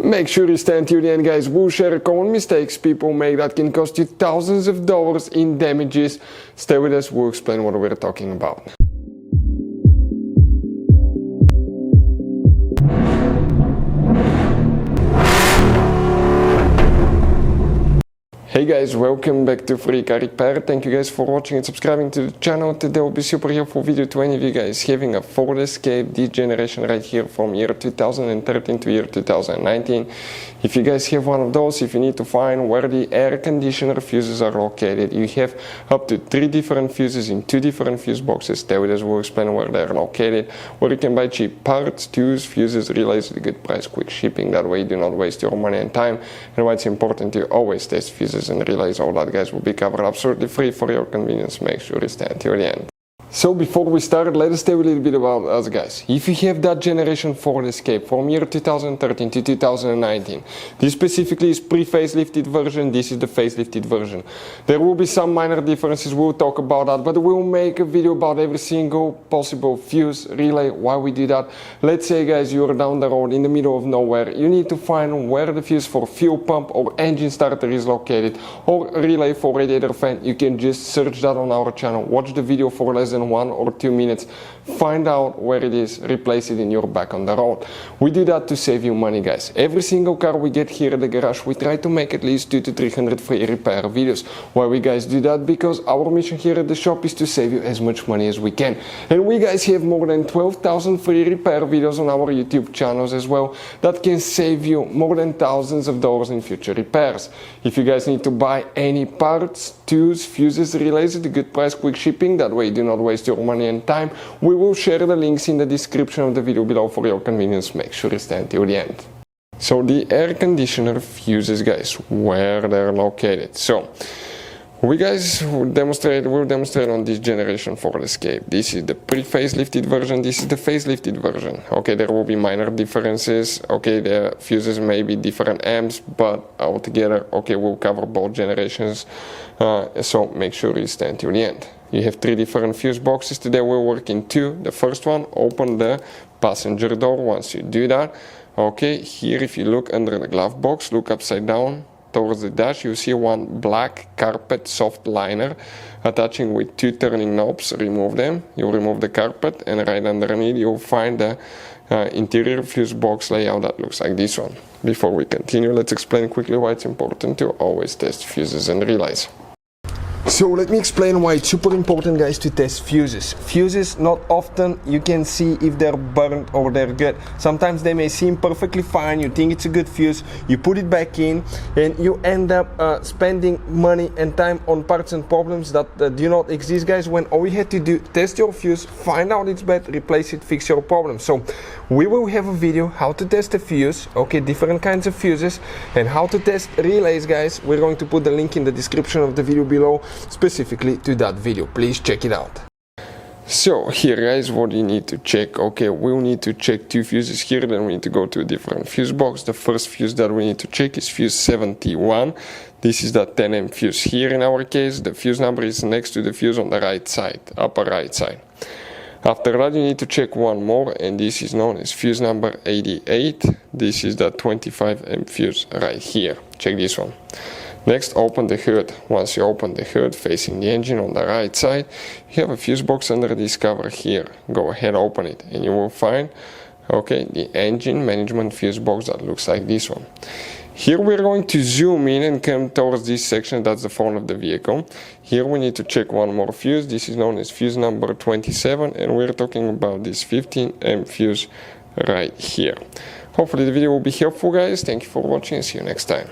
Make sure you stay until the end, guys. We'll share common mistakes people make that can cost you thousands of dollars in damages. Stay with us, we'll explain what we're talking about. Hey guys, welcome back to Free Car Repair. Thank you guys for watching and subscribing to the channel. Today will be super helpful video to any of you guys having a Ford Escape this generation right here from year 2013 to year 2019. If you guys have one of those, if you need to find where the air conditioner fuses are located, you have up to 3 different fuses in 2 different fuse boxes. Stay with us, we'll explain where they're located, where you can buy cheap parts, tools, fuses, relays at a good price, quick shipping. That way you do not waste your money and time, and why it's important to always test fuses and relays. All that, guys, will be covered absolutely free for your convenience. Make sure you stay until the end. So before we start, let us tell you a little bit about us, guys. If you have that generation Ford Escape from year 2013 to 2019, this specifically is pre-facelifted version, this is the facelifted version. There will be some minor differences, we'll talk about that, but we'll make a video about every single possible fuse, relay, why we do that. Let's say, guys, you're down the road in the middle of nowhere, you need to find where the fuse for fuel pump or engine starter is located, or relay for radiator fan. You can just search that on our channel, watch the video for less than 1 or 2 minutes, find out where it is, replace it in your back on the road. We do that to save you money, guys. Every single car we get here at the garage, we try to make at least 200 to 300 free repair videos. Why we guys do that? Because our mission here at the shop is to save you as much money as we can. And we guys have more than 12,000 free repair videos on our YouTube channels as well that can save you more than thousands of dollars in future repairs. If you guys need to buy any parts, tools, fuses, relays at a good price, quick shipping, that way you do not waste your money and time, we will share the links in the description of the video below for your convenience. Make sure you stay until the end. So the air conditioner fuses, guys, where they're located. So we guys will demonstrate on this generation Ford Escape. This is the pre-facelifted version, this is the facelifted version. Okay, there will be minor differences. Okay, the fuses may be different amps, but altogether, okay, we'll cover both generations. So make sure you stay until the end. You have 3 different fuse boxes. Today we'll work in 2. The first one, open the passenger door. Once you do that, okay, here if you look under the glove box, look upside down towards the dash, you see one black carpet soft liner attaching with 2 turning knobs. Remove them. You remove the carpet, and right underneath you'll find the interior fuse box layout that looks like this one. Before we continue, let's explain quickly why it's important to always test fuses and relays. So let me explain why it's super important, guys, to test fuses. Fuses, not often you can see if they're burnt or they're good. Sometimes they may seem perfectly fine, you think it's a good fuse, you put it back in, and you end up spending money and time on parts and problems that do not exist, guys, when all you had to do, test your fuse, find out it's bad, replace it, fix your problem. So we will have a video how to test a fuse, okay, different kinds of fuses, and how to test relays, guys. We're going to put the link in the description of the video below, specifically to that video. Please check it out. So here, guys, what you need to check. Okay, we'll need to check 2 fuses here, then we need to go to a different fuse box. The first fuse that we need to check is fuse 71. This is the 10M fuse. Here in our case, the fuse number is next to the fuse on the right side, upper right side. After that, you need to check one more, and this is known as fuse number 88. This is the 25M fuse right here. Check this one. Next, open the hood. Once you open the hood facing the engine on the right side, you have a fuse box under this cover here. Go ahead, open it, and you will find, okay, the engine management fuse box that looks like this one. Here we're going to zoom in and come towards this section, that's the front of the vehicle. Here we need to check one more fuse. This is known as fuse number 27, and we're talking about this 15M fuse right here. Hopefully the video will be helpful, guys. Thank you for watching and see you next time.